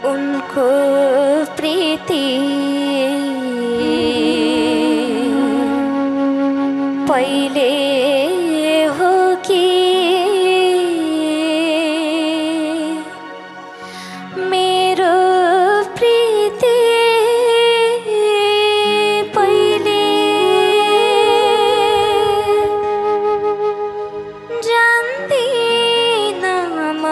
उनको प्रीति पहिले हो कि मेरो प्रीति पहिले जान्दिन म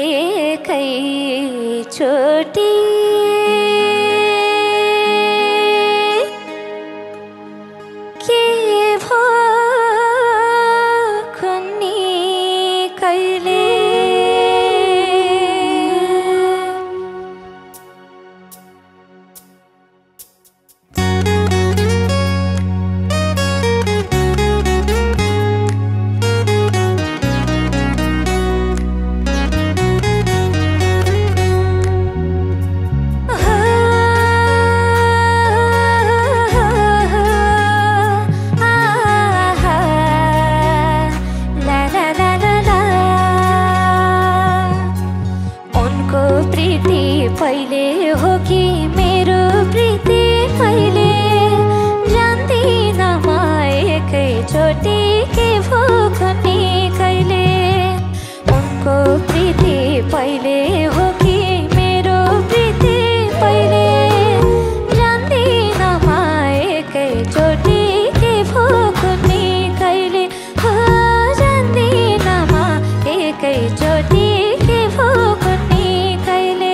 एकैचोटि के भो कुन्नी कहिले पहिले हो कि मेरो प्रीति पहिले जान्दिन म एकैचोटि के भो कुन्नी कहिले उनको प्रीति पहिले हो कि मेरो प्रीति पहिले जान्दिन म एकैचोटि के भो कुन्नी कहिले हो जान्दिन म एकैचोटि के भो कुन्नी कहिले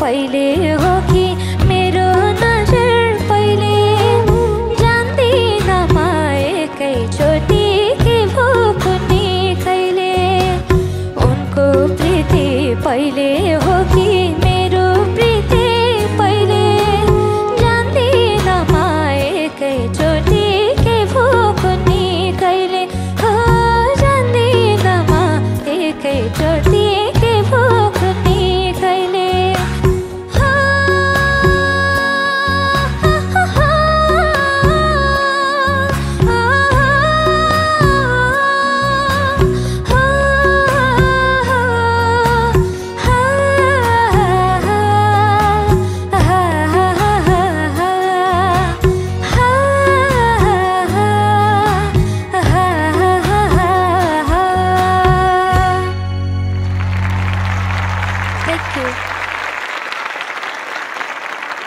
पहिले हो कि मेरो नजर पहिले जान्दिन म एकैचोटि के भो कुन्नी कहिले उनको प्रीति पहिले हो कि मेरो प्रीति पहिले जान्दिन म एकैचोटि के भो कुन्नी कहिले हो जान्दिन म एकैचोटि के भो कुन्नी कहिले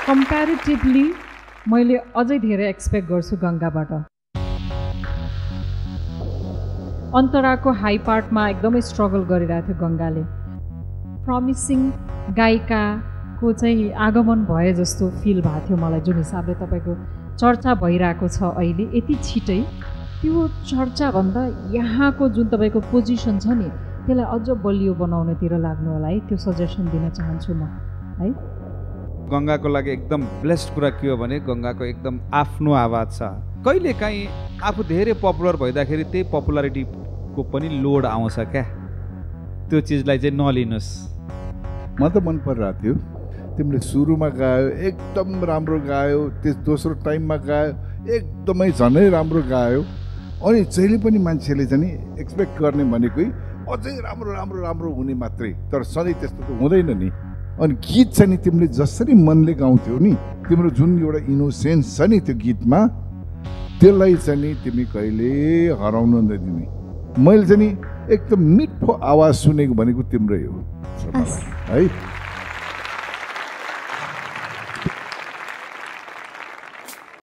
कम्प्यारिटिभली मैले अझै धेरै एक्सपेक्ट गर्छु गङ्गाबाट। अन्तराको हाई पार्टमा एकदमै स्ट्रगल गरिरहेको थियो गङ्गाले। प्रमिसिङ गायिकाको चाहिँ आगमन भए जस्तो फिल भएको थियो मलाई, जुन हिसाबले तपाईँको चर्चा भइरहेको छ अहिले यति छिटै। त्यो चर्चाभन्दा यहाँको जुन तपाईँको पोजिसन छ नि त्यसलाई अझ बलियो बनाउनेतिर लाग्नु होला है, त्यो सजेसन दिन चाहन्छु म है। गङ्गाको लागि एकदम ब्लेस्ड कुरा के हो भने गङ्गाको एकदम आफ्नो आवाज छ। कहिलेकाहीँ आफू धेरै पपुलर भइदाखेरि त्यही पपुलारिटीको पनि लोड आउँछ क्या, त्यो चिजलाई चाहिँ नलिनुहोस्। म त मन परिरहेको थियो, तिमीले सुरुमा गायो एकदम राम्रो गायो, त्यस दोस्रो टाइममा गायो एकदमै झनै राम्रो गायो, अनि जहिले पनि मान्छेले चाहिँ एक्सपेक्ट गर्ने भनेकै अझै राम्रो राम्रो राम्रो हुने मात्रै, तर सधैँ त्यस्तो त हुँदैन नि। अनि गीत चाहिँ नि तिमीले जसरी मनले गाउँथ्यौ नि, तिम्रो जुन एउटा इनोसेन्स छ नि त्यो गीतमा, त्यसलाई चाहिँ नि तिमी कहिले हराउनु नदिने। मैले चाहिँ नि एकदम मिठो आवाज सुनेको भनेको तिम्रै हो है।